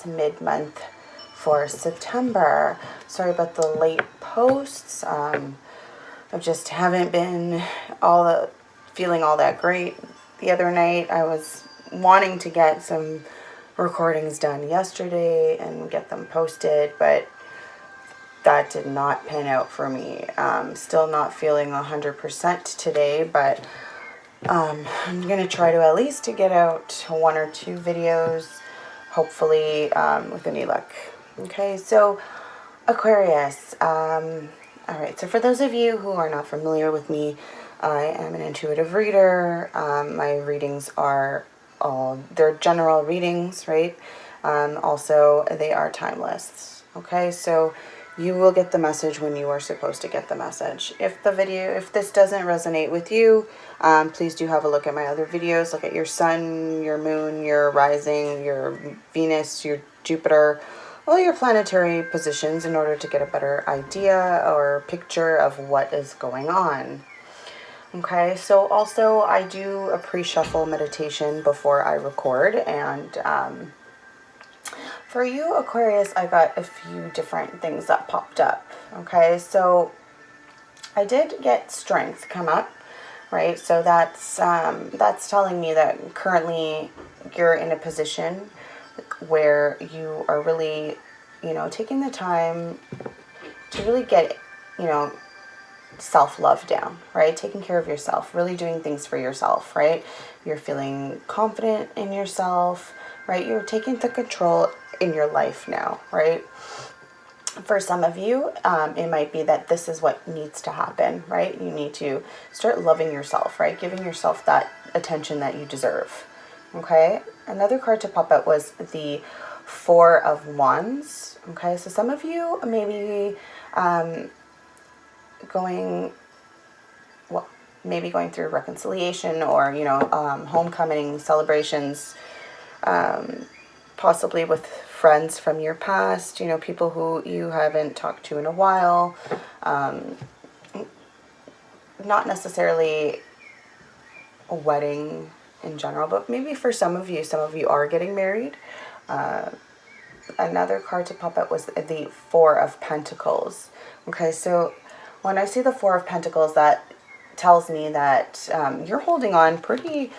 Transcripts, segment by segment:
mid-month for September. Sorry about the late posts. I just haven't been feeling all that great. The other night I was wanting to get some recordings done yesterday and get them posted, but that did not pan out for me. Still not feeling 100% today, but I'm going to try to at least to get out 1 or 2 videos, hopefully with any luck. Okay, so Aquarius. Alright, so for those of you who are not familiar with me, I am an intuitive reader. My readings are they're general readings, right? Also, they are timeless. Okay, so you will get the message when you are supposed to get the message. If this doesn't resonate with you, please do have a look at my other videos. Look at your sun, your moon, your rising, your Venus, your Jupiter, all your planetary positions in order to get a better idea or picture of what is going on. Okay, so also I do a pre-shuffle meditation before I record, and for you, Aquarius, I got a few different things that popped up. Okay, so I did get strength come up, right? So that's telling me that currently you're in a position where you are really, taking the time to really get, self-love down, right? Taking care of yourself, really doing things for yourself, right? You're feeling confident in yourself, right? You're taking the control in your life now, right? For some of you, it might be that this is what needs to happen, right? You need to start loving yourself, right? Giving yourself that attention that you deserve, okay? Another card to pop up was the Four of Wands, okay? So some of you maybe going through reconciliation or, homecoming celebrations, possibly with friends from your past, people who you haven't talked to in a while. Not necessarily a wedding in general, but maybe for some of you are getting married. Another card to pop up was the Four of Pentacles. Okay, so when I see the Four of Pentacles, that tells me that you're holding on pretty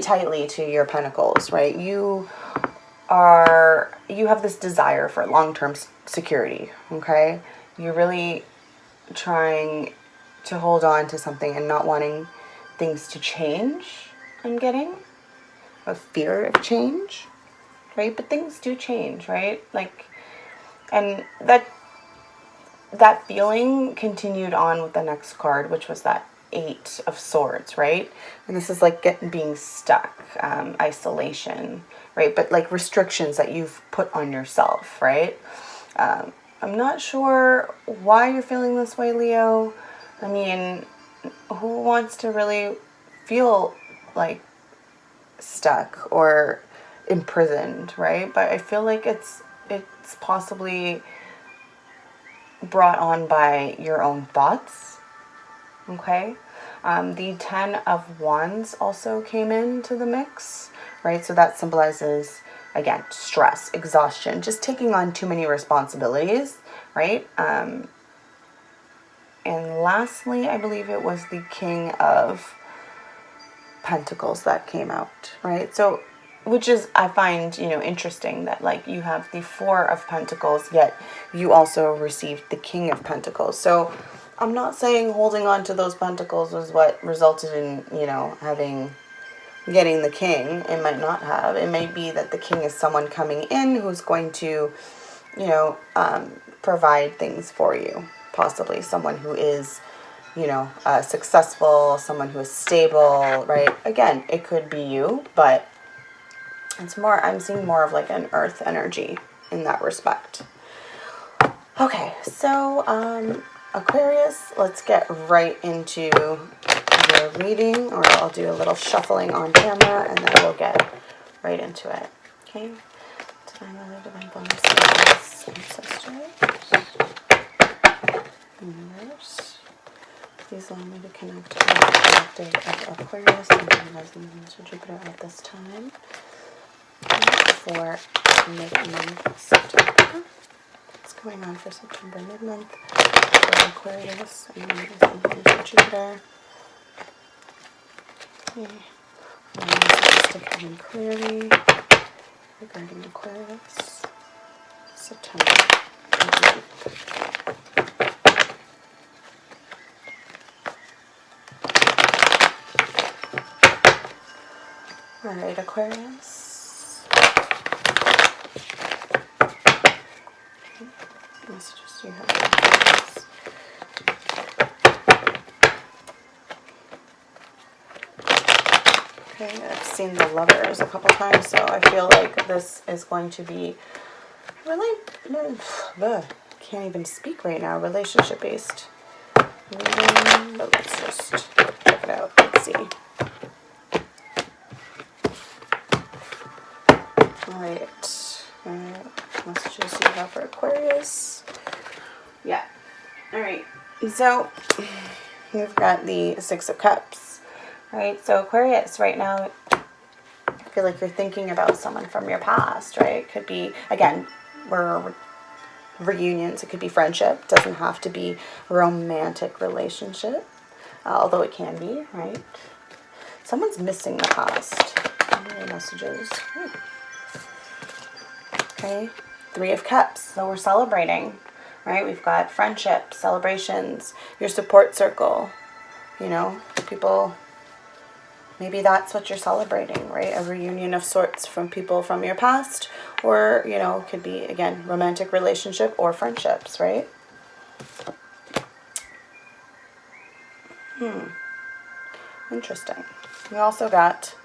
tightly to your pentacles, right? You have this desire for long-term security, okay? You're really trying to hold on to something and not wanting things to change. I'm getting a fear of change, right? But things do change, right? And that feeling continued on with the next card, which was that Eight of Swords, right? And this is like being stuck, isolation, right? But like restrictions that you've put on yourself, right? I'm not sure why you're feeling this way, Leo. I mean, who wants to really feel like stuck or imprisoned, right? But I feel like it's possibly brought on by your own thoughts. Okay, the Ten of Wands also came into the mix, right? So that symbolizes, again, stress, exhaustion, just taking on too many responsibilities, right? And lastly, I believe it was the King of Pentacles that came out, right? So, which is, I find, interesting that like you have the Four of Pentacles, yet you also received the King of Pentacles. So I'm not saying holding on to those pentacles was what resulted in, getting the king. It might not have. It may be that the king is someone coming in who's going to, provide things for you. Possibly someone who is, successful, someone who is stable, right? Again, it could be you, but I'm seeing more of like an earth energy in that respect. Okay, so, Aquarius, let's get right into your reading, or I'll do a little shuffling on camera and then we'll get right into it. Okay? Divine Mother, Divine Bonus, Ancestors, Universe, please allow me to connect with the collective of Aquarius and the resonance of Jupiter at this time. For mid-month September. What's going on for September mid-month for Aquarius and Jupiter? Okay. Messages to Kevin Clarity regarding Aquarius September. All right, Aquarius. Messages do you have for Aquarius? Okay, I've seen the Lovers a couple times, so I feel like this is going to be really, can't even speak right now, relationship based. But let's just check it out. Let's see. Alright. Messages you have for Aquarius. Yeah. Alright. So we've got the Six of Cups. Right? So Aquarius, right now, I feel like you're thinking about someone from your past, right? It could be, again, we're reunions, it could be friendship, doesn't have to be a romantic relationship, although it can be, right? Someone's missing the past. Messages. Okay, Three of Cups, so we're celebrating, right? We've got friendship, celebrations, your support circle, you know, people, maybe that's what you're celebrating, right? A reunion of sorts from people from your past, or, you know, could be, again, romantic relationship or friendships, right? Interesting. We also got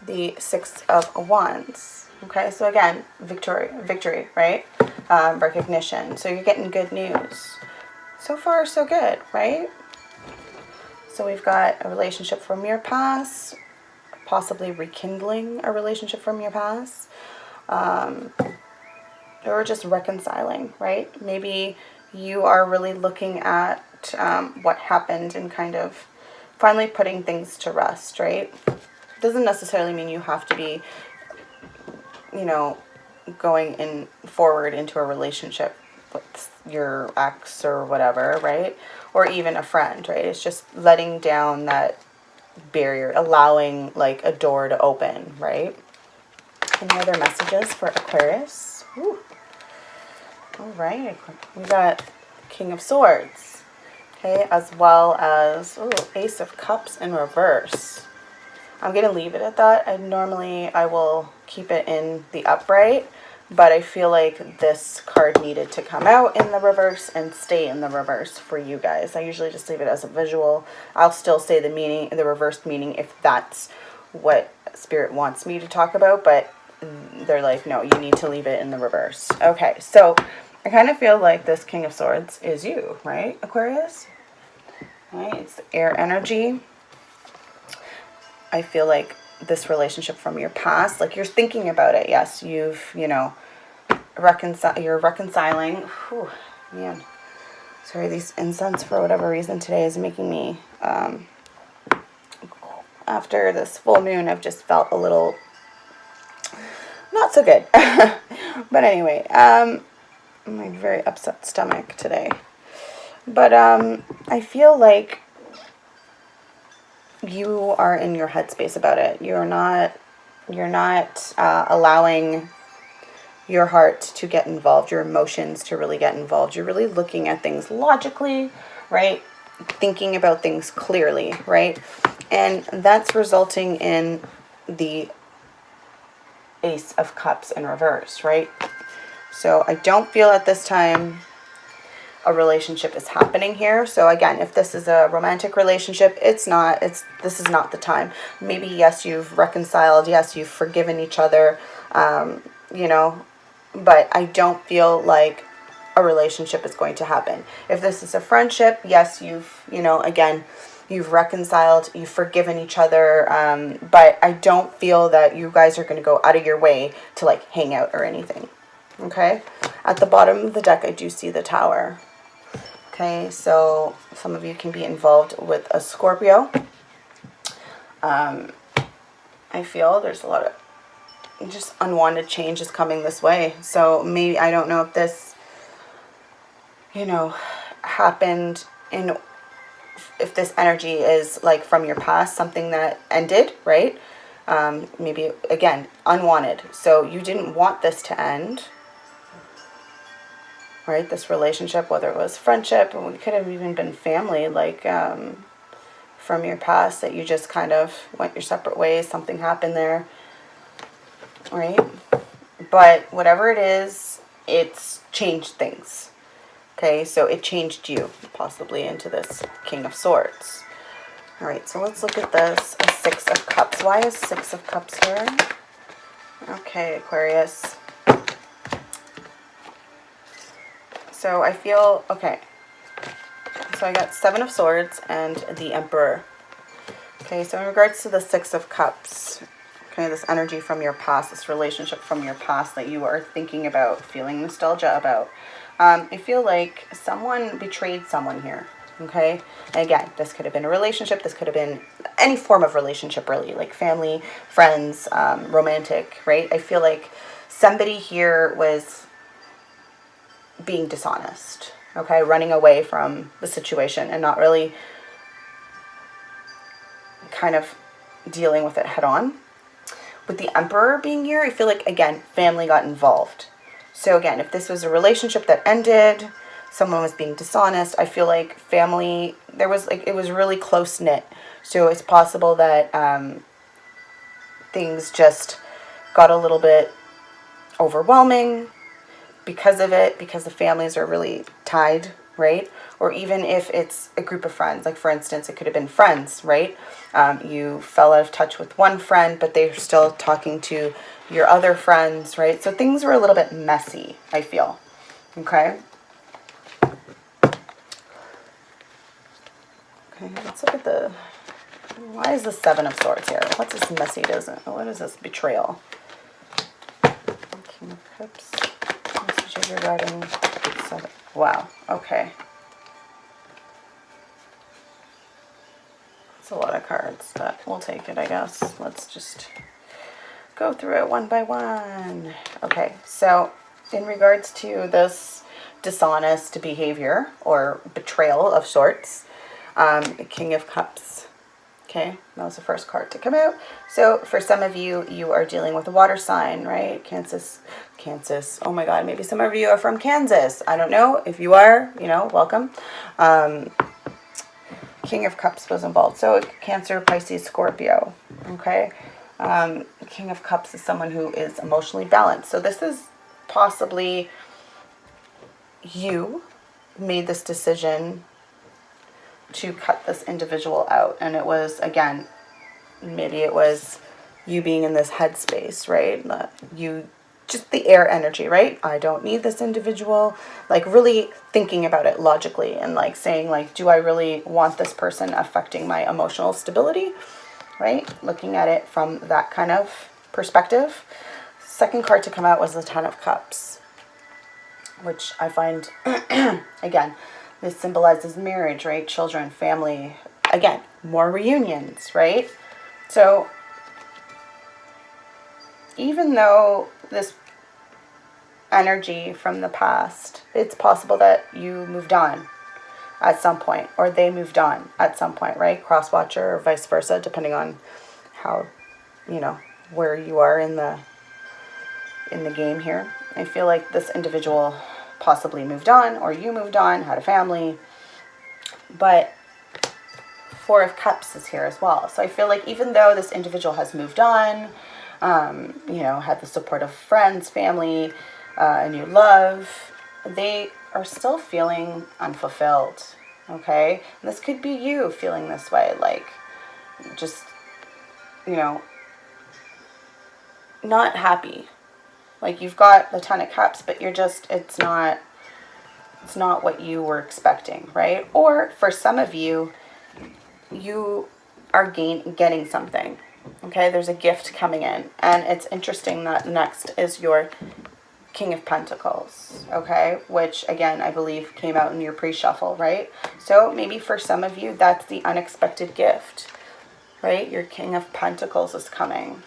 the Six of Wands. Okay, so again, victory, right? Recognition. So you're getting good news. So far, so good, right? So we've got a relationship from your past, possibly rekindling a relationship from your past, or just reconciling, right? Maybe you are really looking at what happened and kind of finally putting things to rest, right? Doesn't necessarily mean you have to be, you know, going forward into a relationship with your ex or whatever, right? Or even a friend, right? It's just letting down that barrier, allowing like a door to open, right? Any other messages for Aquarius? Ooh. All right, we got King of Swords, okay, as well as Ace of Cups in reverse. I'm gonna leave it at that. I will keep it in the upright, but I feel like this card needed to come out in the reverse and stay in the reverse for you guys. I usually just leave it as a visual. I'll still say the meaning, the reversed meaning, if that's what Spirit wants me to talk about, but they're like, no, you need to leave it in the reverse. Okay, so I kind of feel like this King of Swords is you, right, Aquarius? Right, it's the air energy. I feel like this relationship from your past, like you're thinking about it. Yes, you've, you know, you're reconciling. Whew, man. Sorry, these incense for whatever reason today is making me, after this full moon, I've just felt a little not so good. But anyway, my very upset stomach today. But I feel like you are in your headspace about it. You're not allowing your heart to get involved, your emotions to really get involved. You're really looking at things logically, right? Thinking about things clearly, right? And that's resulting in the Ace of Cups in reverse, right? So I don't feel at this time a relationship is happening here. So again, if this is a romantic relationship, this is not the time. Maybe, yes, you've reconciled, yes, you've forgiven each other, you know, but I don't feel like a relationship is going to happen. If this is a friendship, yes, you've, you know, again, you've reconciled, you've forgiven each other, but I don't feel that you guys are going to go out of your way to like hang out or anything. Okay, at the bottom of the deck I do see the Tower. Okay, so some of you can be involved with a Scorpio. I feel there's a lot of just unwanted change is coming this way. So maybe, I don't know if this, you know, happened in, if this energy is like from your past, something that ended, right? Maybe, again, unwanted. So you didn't want this to end, right? This relationship, whether it was friendship, or it could have even been family, like from your past, that you just kind of went your separate ways. Something happened there, right? But whatever it is, it's changed things. Okay, so it changed you, possibly, into this King of Swords. All right, so let's look at this. A Six of Cups. Why is Six of Cups here? Okay, Aquarius. So I feel, okay. So I got Seven of Swords and the Emperor. Okay, so in regards to the Six of Cups, okay, this energy from your past, this relationship from your past that you are thinking about, feeling nostalgia about. I feel like someone betrayed someone here, okay? And again, this could have been a relationship. This could have been any form of relationship, really, like family, friends, romantic, right? I feel like somebody here was being dishonest, okay? Running away from the situation and not really kind of dealing with it head on. With the Emperor being here, I feel like, again, family got involved. So again, if this was a relationship that ended, someone was being dishonest, I feel like family, there was like, it was really close knit. So it's possible that things just got a little bit overwhelming because of it, because the families are really tied, right? Or even if it's a group of friends, like for instance, it could have been friends, right? You fell out of touch with one friend, but they're still talking to your other friends, right? So things were a little bit messy, I feel. Okay. Okay, let's look at the, why is the Seven of Swords here? What's this messy, what is this betrayal? King of Cups. Messages regarding seven. Wow, okay. It's a lot of cards, but we'll take it, I guess. Let's just go through it one by one. Okay, so in regards to this dishonest behavior or betrayal of sorts, King of Cups. Okay, that was the first card to come out. So for some of you, you are dealing with a water sign, right? Kansas. Oh my God, maybe some of you are from Kansas. I don't know. If you are, you know, welcome. King of Cups was involved. So Cancer, Pisces, Scorpio. Okay. King of Cups is someone who is emotionally balanced. So this is possibly you made this decision to cut this individual out. And it was, again, maybe it was you being in this headspace, right? Just the air energy, right? I don't need this individual. Like really thinking about it logically and like saying like, do I really want this person affecting my emotional stability, right? Looking at it from that kind of perspective. Second card to come out was the Ten of Cups, which I find, again, this symbolizes marriage, right? Children, family, again, more reunions, right? So even though this energy from the past, it's possible that you moved on at some point, or they moved on at some point, right? Cross-watcher or vice versa, depending on how, you know, where you are in the game here. I feel like this individual possibly moved on, or you moved on, had a family, but Four of Cups is here as well. So I feel like even though this individual has moved on, you know, had the support of friends, family, a new love, they are still feeling unfulfilled, okay? And this could be you feeling this way, like just, you know, not happy. Like you've got the Ten of Cups, but you're just, it's not what you were expecting, right? Or for some of you, you are getting something, okay? There's a gift coming in, and it's interesting that next is your King of Pentacles, okay? Which, again, I believe came out in your pre-shuffle, right? So maybe for some of you, that's the unexpected gift, right? Your King of Pentacles is coming.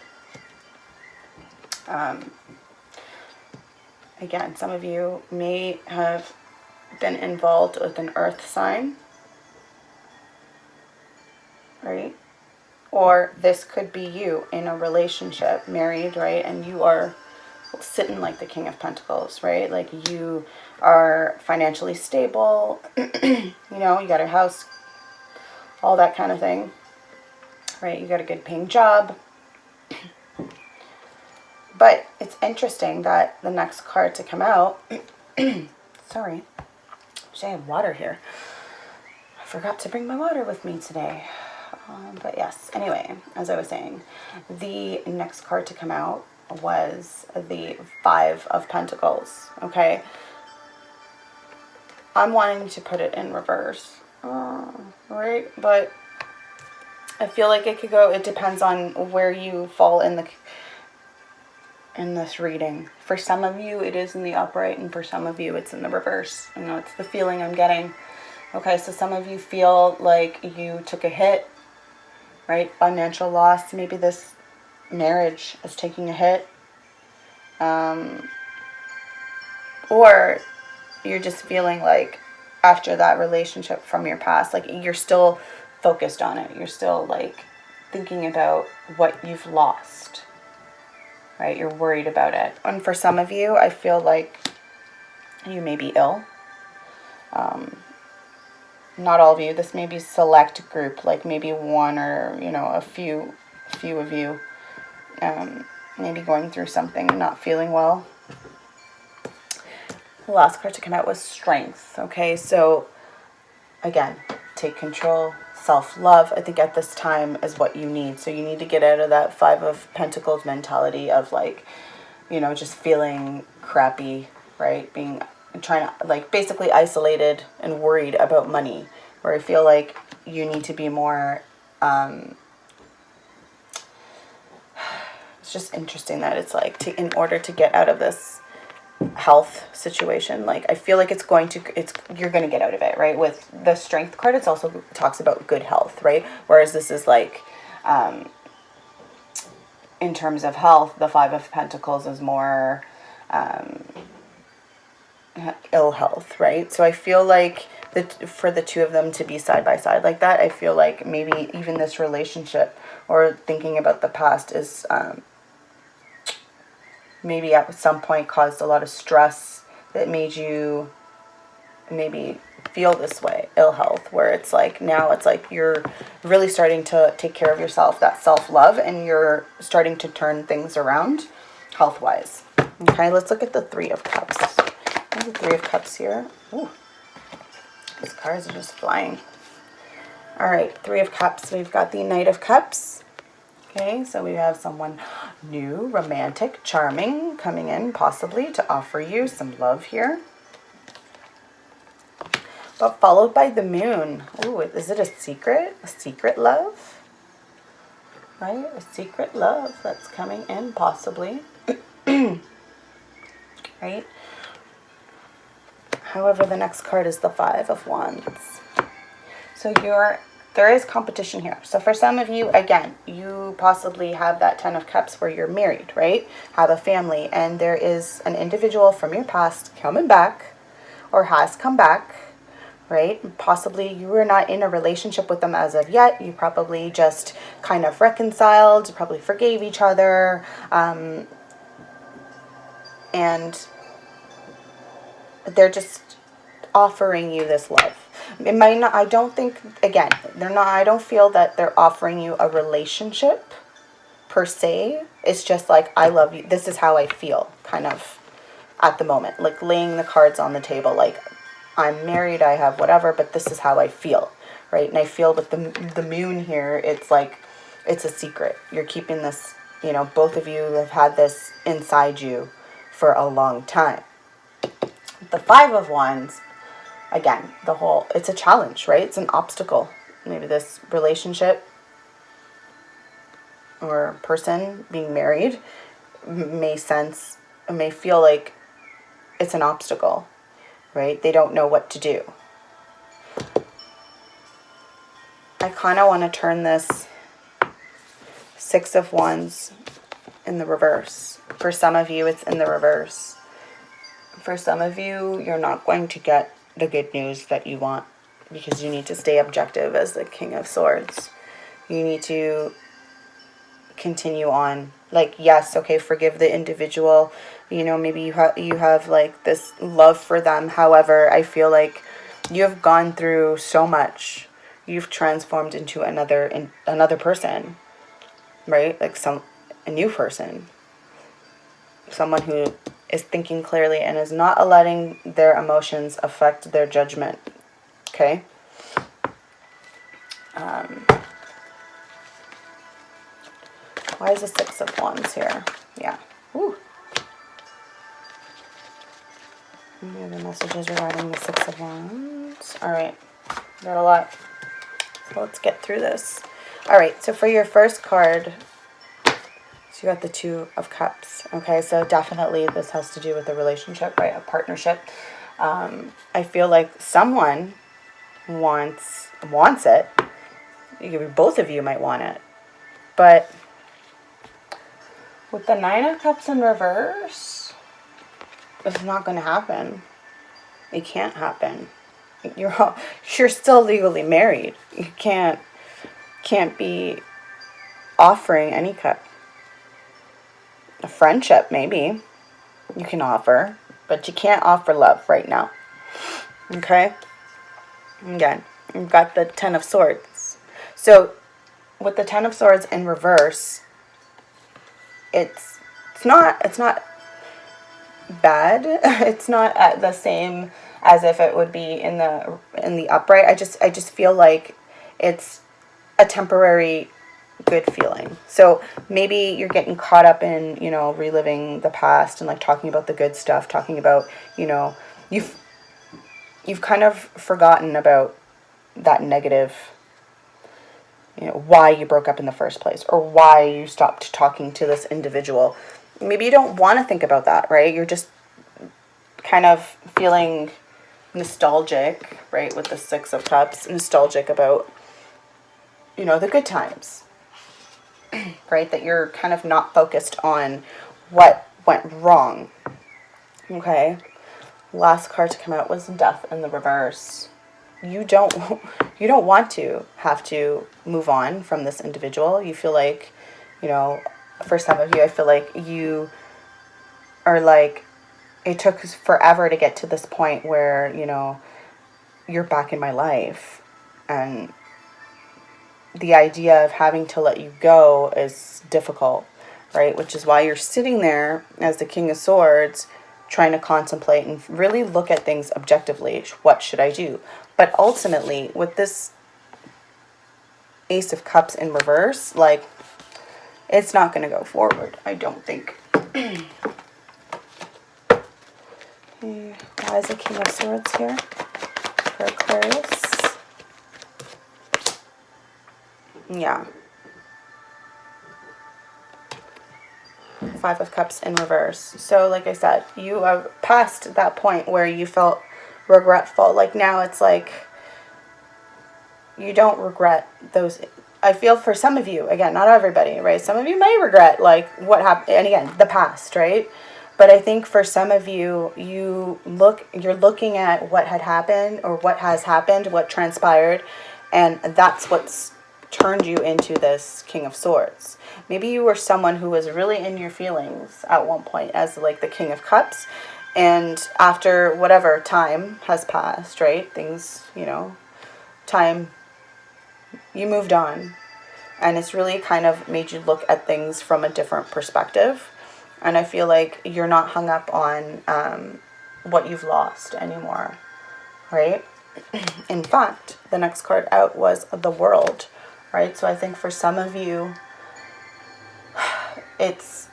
Again, some of you may have been involved with an earth sign, right? Or this could be you in a relationship, married, right? And you are sitting like the King of Pentacles, right? Like you are financially stable, you know, you got a house, all that kind of thing, right? You got a good paying job. But it's interesting that the next card to come out, sorry, I have water here. I forgot to bring my water with me today. But yes, anyway, as I was saying, the next card to come out was the Five of Pentacles, okay? I'm wanting to put it in reverse, right? But I feel like it could go, it depends on where you fall in this reading. For some of you, it is in the upright, and for some of you, it's in the reverse. You know, it's the feeling I'm getting. Okay, so some of you feel like you took a hit, right? Financial loss. Maybe this marriage is taking a hit. Or you're just feeling like after that relationship from your past, like you're still focused on it. You're still like thinking about what you've lost, right? You're worried about it. And for some of you, I feel like you may be ill. Not all of you. This may be select group, like maybe one or, you know, a few of you, maybe going through something, not feeling well. The last card to come out was Strength. Okay, so again, take control, self-love. I think at this time is what you need. So you need to get out of that Five of Pentacles mentality of like, you know, just feeling crappy, right? Trying to, like, basically isolated and worried about money, where I feel like you need to be more, it's just interesting that it's like, in order to get out of this health situation, like I feel like you're going to get out of it, right? With the Strength card, it's also talks about good health, right? Whereas this is like, in terms of health, the Five of Pentacles is more, ill health, right? So I feel like for the two of them to be side by side like that, I feel like maybe even this relationship or thinking about the past is maybe at some point caused a lot of stress that made you maybe feel this way, ill health, where it's like now it's like you're really starting to take care of yourself, that self-love, and you're starting to turn things around health-wise. Okay, let's look at the Three of Cups. There's the Three of Cups here. Ooh, these cards are just flying. All right, Three of Cups. We've got the Knight of Cups. Okay, so we have someone new, romantic, charming, coming in possibly to offer you some love here. But followed by the Moon. Ooh, is it a secret? A secret love? Right? A secret love that's coming in possibly. Right? However, the next card is the Five of Wands. So there is competition here. So for some of you, again, you possibly have that Ten of Cups where you're married, right? Have a family, and there is an individual from your past coming back or has come back, right? Possibly you were not in a relationship with them as of yet. You probably just kind of reconciled, probably forgave each other, and they're just offering you this love. It might not, I don't think, again, I don't feel that they're offering you a relationship per se. It's just like, I love you. This is how I feel, kind of, at the moment. Like laying the cards on the table, like, I'm married, I have whatever, but this is how I feel, right? And I feel with the Moon here, it's like, it's a secret. You're keeping this, you know, both of you have had this inside you for a long time. The Five of Wands, again, it's a challenge, right? It's an obstacle. Maybe this relationship or person being married may feel like it's an obstacle, right? They don't know what to do. I kind of want to turn this Six of Wands in the reverse. For some of you, it's in the reverse. For some of you, you're not going to get the good news that you want because you need to stay objective as the King of Swords. You need to continue on. Like, yes, okay, forgive the individual. You know, maybe you have like this love for them. However, I feel like you have gone through so much. You've transformed into another person, right? Like a new person. Someone who is thinking clearly and is not letting their emotions affect their judgment. Okay? Why is the Six of Wands here? Yeah. Ooh. Any other messages regarding the Six of Wands? Alright. Got a lot. So let's get through this. Alright, so for your first card, so you got the Two of Cups. Okay, so definitely this has to do with a relationship, right? A partnership. I feel like someone wants it. Both of you might want it. But with the Nine of Cups in reverse, it's not going to happen. It can't happen. You're still legally married. You can't be offering any cup. A friendship, maybe, you can offer, but you can't offer love right now. Okay? Again, you've got the Ten of Swords. So, with the Ten of Swords in reverse, it's not bad. It's not at the same as if it would be in the upright. I just feel like it's a temporary good feeling. So maybe you're getting caught up in, you know, reliving the past and like talking about the good stuff, talking about, you know, you've kind of forgotten about that negative, you know, why you broke up in the first place or why you stopped talking to this individual. Maybe you don't want to think about that, right? You're just kind of feeling nostalgic, right? With the Six of Cups, nostalgic about, you know, the good times. Right? That you're kind of not focused on what went wrong. Okay? Last card to come out was Death in the reverse. You don't want to have to move on from this individual. You feel like, you know, for some of you, I feel like you are like, it took forever to get to this point where, you know, you're back in my life. And the idea of having to let you go is difficult, right? Which is why you're sitting there as the King of Swords trying to contemplate and really look at things objectively. What should I do? But ultimately, with this Ace of Cups in reverse, like, it's not going to go forward, I don't think. Okay, why is the King of Swords here for Aquarius? Yeah. Five of Cups in reverse. So, like I said, you have passed that point where you felt regretful. Like, now it's like you don't regret those. I feel for some of you, again, not everybody, right? Some of you may regret, like, what happened. And again, the past, right? But I think for some of you, you're looking at what had happened or what has happened, what transpired, and that's what's turned you into this King of Swords. Maybe you were someone who was really in your feelings at one point as like the King of Cups, and after whatever time has passed, right? Things, you know, time, you moved on, and it's really kind of made you look at things from a different perspective. And I feel like you're not hung up on what you've lost anymore, right? In fact, the next card out was the World, right? So I think for some of you, it's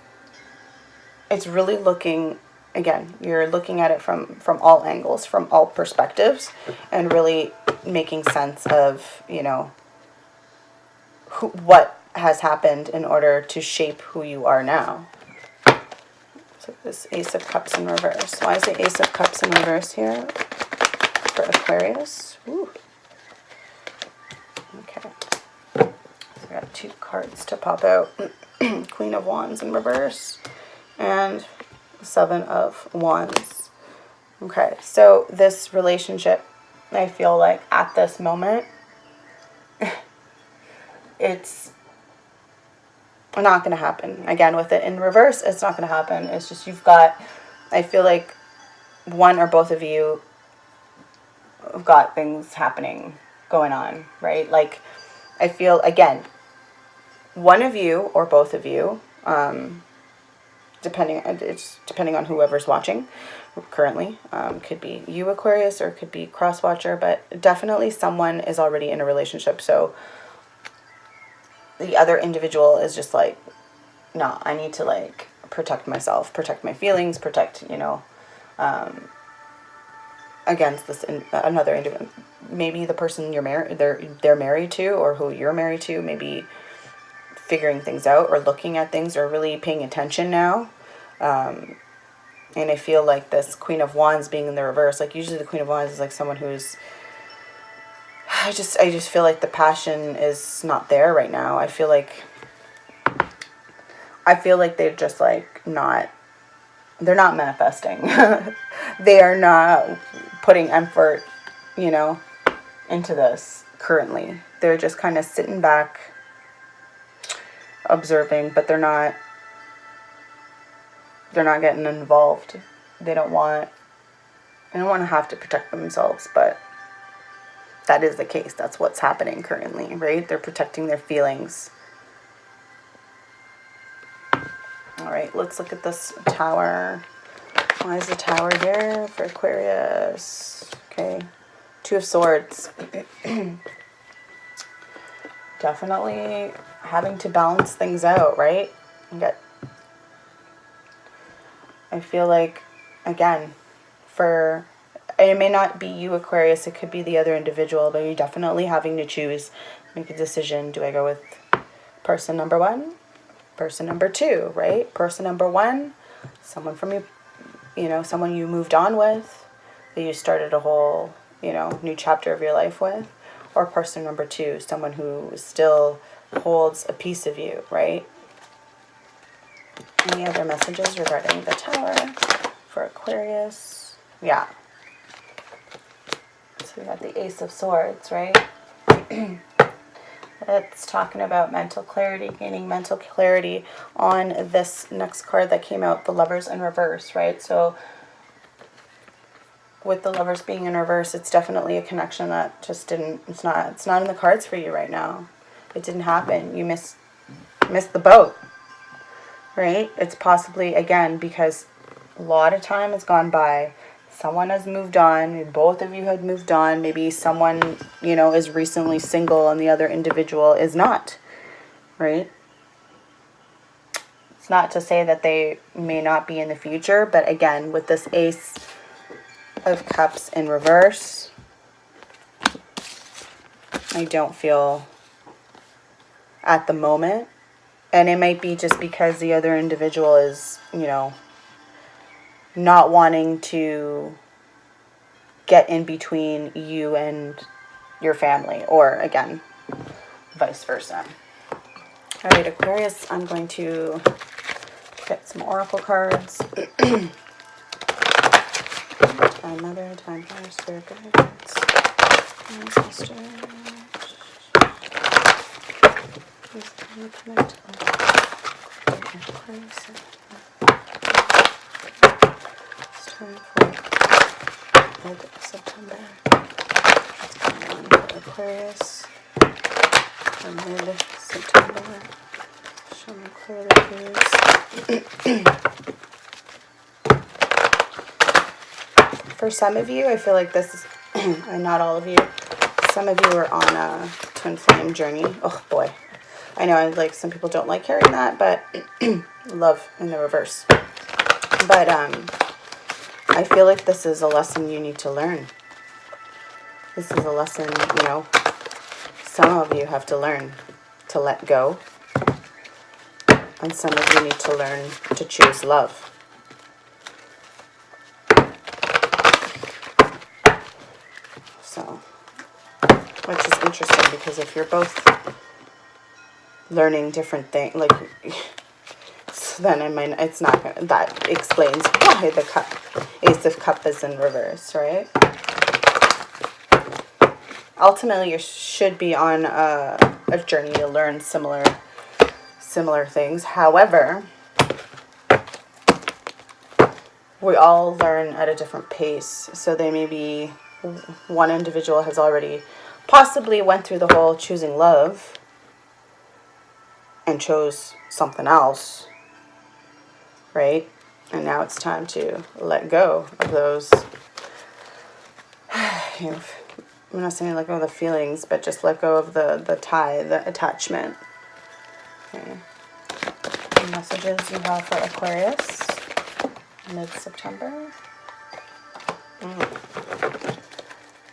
really looking, again, you're looking at it from all angles, from all perspectives, and really making sense of, you know, what has happened in order to shape who you are now. So this Ace of Cups in reverse. Why is the Ace of Cups in reverse here for Aquarius? Ooh. Okay. So I got two cards to pop out. Queen of Wands in reverse, and Seven of Wands. Okay, so this relationship, I feel like at this moment, it's not going to happen. Again, with it in reverse, it's not going to happen. It's just you've got, I feel like one or both of you have got things happening, going on, right? Like, I feel, again, one of you or both of you, depending on whoever's watching currently, could be you, Aquarius, or it could be cross-watcher, but definitely someone is already in a relationship. So the other individual is just like, no, I need to like protect myself, protect my feelings, protect, against this another individual. Maybe the person they're married to, or who you're married to, maybe figuring things out or looking at things or really paying attention now. And I feel like this Queen of Wands being in the reverse, like usually the Queen of Wands is like someone who's, I just feel like the passion is not there right now. I feel like they're just like they're not manifesting. They are not putting effort, into this currently. They're just kind of sitting back, observing, but they're not getting involved. They don't want to have to protect themselves, but that is the case. That's what's happening currently, right? They're protecting their feelings. All right, let's look at this Tower. Why is the Tower here for Aquarius? Okay, Two of Swords. Definitely having to balance things out, right? I feel like, again, it may not be you, Aquarius, it could be the other individual, but you're definitely having to choose, make a decision. Do I go with person number one? Person number two, right? Person number one, someone from you, someone you moved on with, that you started a whole, new chapter of your life with. Or person number two, someone who still holds a piece of you, right? Any other messages regarding the Tower for Aquarius? Yeah. So we got the Ace of Swords, right? It's talking about mental clarity, gaining mental clarity on this next card that came out, the Lovers in reverse, right? So with the Lovers being in reverse, it's definitely a connection that just it's not in the cards for you right now. It didn't happen. You missed the boat, right? It's possibly, again, because a lot of time has gone by. Someone has moved on. Both of you had moved on. Maybe someone, is recently single and the other individual is not, right? It's not to say that they may not be in the future, but again, with this Ace of Cups in reverse, I don't feel at the moment. And it might be just because the other individual is, not wanting to get in between you and your family, or again, vice versa. All right, Aquarius, I'm going to get some oracle cards. Time Mother, Time Higher Spirit Guides, Ancestors. Please connect Aquarius. Time for mid-September. What's going on for Aquarius for mid-September? Show me clearly, please. For some of you, I feel like this is, and not all of you, some of you are on a twin flame journey. Oh boy. I know, some people don't like hearing that, but love in the reverse. But, I feel like this is a lesson you need to learn. This is a lesson, some of you have to learn to let go. And some of you need to learn to choose love. So, which is interesting, because if you're both learning different things. Like, so then it's not gonna, that explains why the Ace of Cup is in reverse, right? Ultimately, you should be on a journey to learn similar things. However, we all learn at a different pace. So they may be, one individual has already possibly went through the whole choosing love and chose something else, right? And now it's time to let go of those, you know, I'm not saying let go of the feelings, but just let go of the tie, the attachment. Okay. The messages you have for Aquarius mid-September.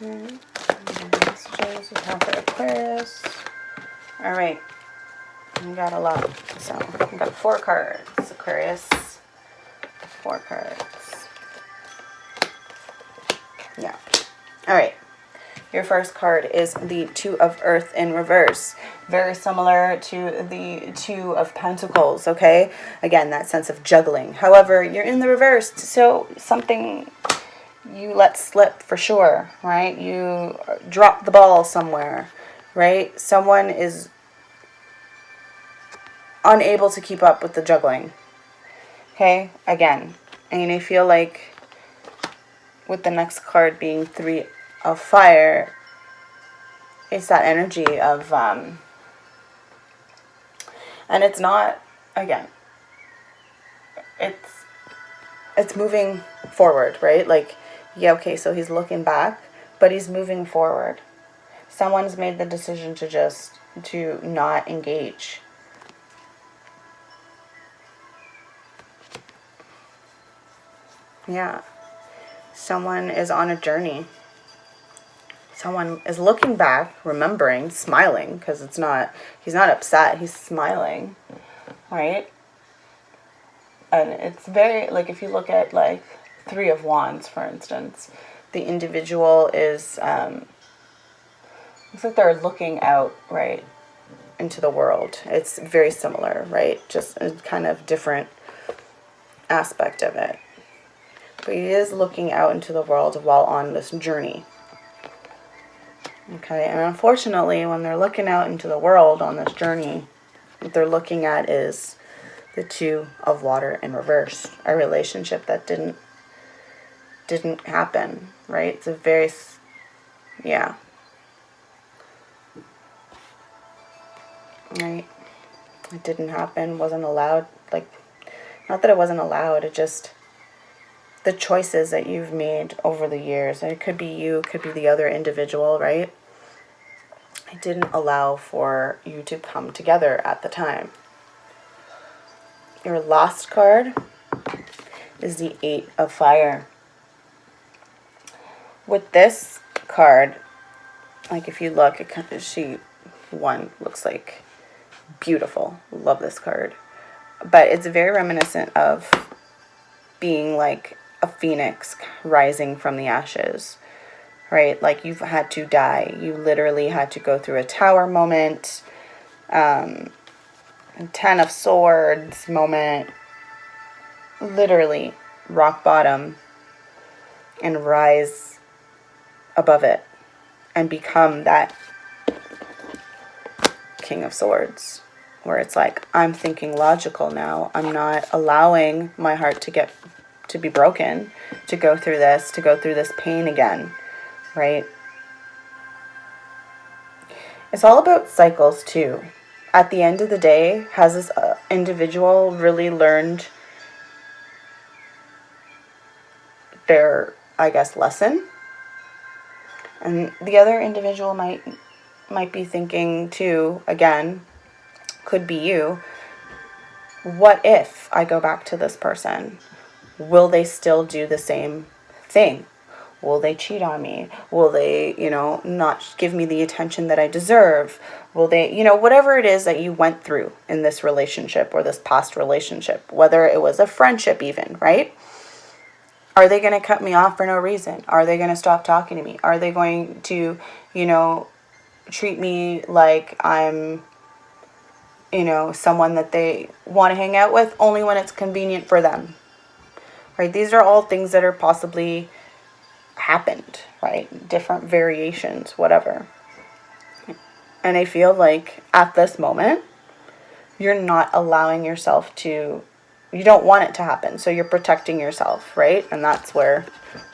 Messages you have for Aquarius. All right. We got a lot. So we got 4 cards. Aquarius. 4 cards. Yeah. All right. Your first card is the 2 of Earth in reverse. Very similar to the 2 of Pentacles, okay? Again, that sense of juggling. However, you're in the reverse, so something you let slip for sure, right? You drop the ball somewhere, right? Someone is unable to keep up with the juggling, okay? Again, and you feel like with the next card being 3 of Fire, it's that energy of, and it's not, again, it's moving forward, right? Like, yeah, okay, so he's looking back, but he's moving forward. Someone's made the decision to not engage. Yeah. Someone is on a journey. Someone is looking back, remembering, smiling, because he's not upset, he's smiling, right? And it's very, like, if you look at, like, 3 of Wands, for instance, the individual is, looks like they're looking out, right, into the world. It's very similar, right? Just a kind of different aspect of it. But he is looking out into the world while on this journey. Okay, and unfortunately, when they're looking out into the world on this journey, what they're looking at is the 2 of Water in reverse. A relationship that didn't happen, right? It's a very, yeah. Right? It didn't happen, wasn't allowed. Like, not that it wasn't allowed, it just, the choices that you've made over the years, and it could be you, it could be the other individual, right? It didn't allow for you to come together at the time. Your last card is the 8 of Fire. With this card, like, if you look, one looks like beautiful. Love this card. But it's very reminiscent of being like a phoenix rising from the ashes, right? Like, you've had to die. You literally had to go through a tower moment, a 10 of Swords moment, literally rock bottom, and rise above it and become that King of Swords, where it's like, I'm thinking logical now. I'm not allowing my heart to be broken, to go through this pain again, right? It's all about cycles too. At the end of the day, has this individual really learned their, I guess, lesson? And the other individual might be thinking too, again, could be you, what if I go back to this person? Will they still do the same thing? Will they cheat on me? Will they, not give me the attention that I deserve? Will they, whatever it is that you went through in this relationship or this past relationship, whether it was a friendship even, right? Are they going to cut me off for no reason? Are they going to stop talking to me? Are they going to, treat me like I'm you know, someone that they want to hang out with only when it's convenient for them, right? These are all things that are possibly happened, right? Different variations, whatever. And I feel like at this moment, you're not allowing yourself to, you don't want it to happen. So you're protecting yourself, right? And that's where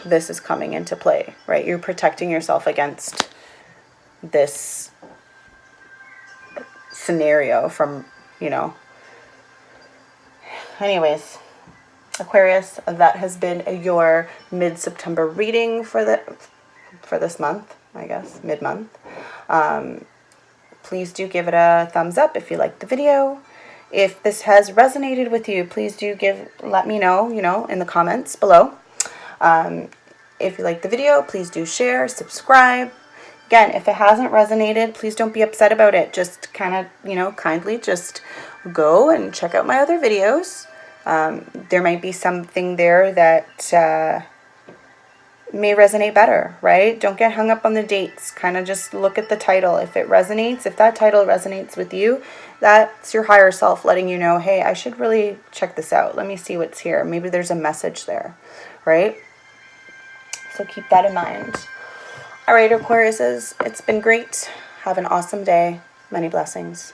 this is coming into play, right? You're protecting yourself against this scenario from, you know. Anyways, Aquarius, that has been your mid-September reading for this month, I guess, mid-month. Please do give it a thumbs up if you liked the video. If this has resonated with you, please do let me know, you know, in the comments below. If you like the video, please do share, subscribe. Again, if it hasn't resonated, please don't be upset about it. Just kind of, you know, kindly just go and check out my other videos. There might be something there that may resonate better, right? Don't get hung up on the dates. Kind of just look at the title. If it resonates, if that title resonates with you, that's your higher self letting you know, hey, I should really check this out. Let me see what's here. Maybe there's a message there, right? So keep that in mind. All right, Aquariuses, it's been great. Have an awesome day. Many blessings.